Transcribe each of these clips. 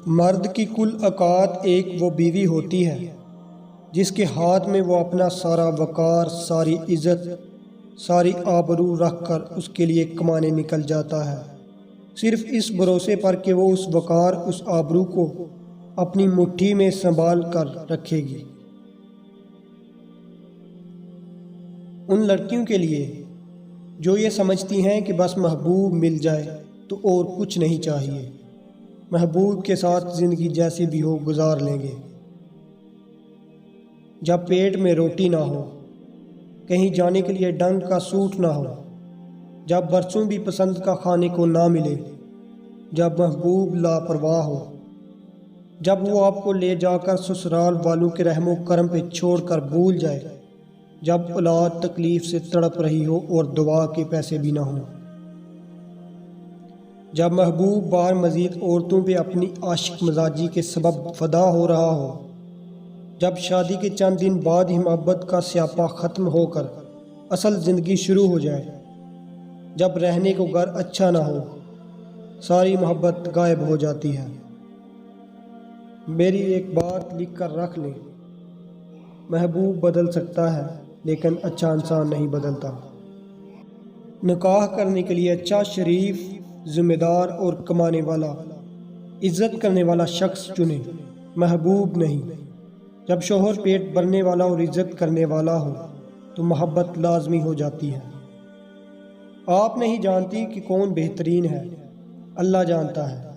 مرد کی کل اوقات ایک وہ بیوی ہوتی ہے جس کے ہاتھ میں وہ اپنا سارا وقار، ساری عزت، ساری آبرو رکھ کر اس کے لیے کمانے نکل جاتا ہے، صرف اس بھروسے پر کہ وہ اس وقار، اس آبرو کو اپنی مٹھی میں سنبھال کر رکھے گی۔ ان لڑکیوں کے لیے جو یہ سمجھتی ہیں کہ بس محبوب مل جائے تو اور کچھ نہیں چاہیے، محبوب کے ساتھ زندگی جیسی بھی ہو گزار لیں گے۔ جب پیٹ میں روٹی نہ ہو، کہیں جانے کے لیے ڈنگ کا سوٹ نہ ہو، جب برسوں بھی پسند کا کھانے کو نہ ملے، جب محبوب لاپرواہ ہو، جب وہ آپ کو لے جا کر سسرال والوں کے رحم و کرم پہ چھوڑ کر بھول جائے، جب اولاد تکلیف سے تڑپ رہی ہو اور دعا کے پیسے بھی نہ ہوں، جب محبوب بار مزید عورتوں پہ اپنی عاشق مزاجی کے سبب فدا ہو رہا ہو، جب شادی کے چند دن بعد ہی محبت کا سیاپا ختم ہو کر اصل زندگی شروع ہو جائے، جب رہنے کو گھر اچھا نہ ہو، ساری محبت غائب ہو جاتی ہے۔ میری ایک بات لکھ کر رکھ لیں، محبوب بدل سکتا ہے لیکن اچھا انسان نہیں بدلتا۔ نکاح کرنے کے لیے اچھا، شریف، ذمہ دار اور کمانے والا، عزت کرنے والا شخص چنیں، محبوب نہیں۔ جب شوہر پیٹ بھرنے والا اور عزت کرنے والا ہو تو محبت لازمی ہو جاتی ہے۔ آپ نہیں جانتی کہ کون بہترین ہے، اللہ جانتا ہے،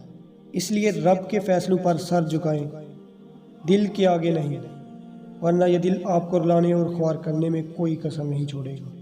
اس لیے رب کے فیصلوں پر سر جھکائیں، دل کے آگے نہیں، ورنہ یہ دل آپ کو رلانے اور خوار کرنے میں کوئی کسر نہیں چھوڑے گا۔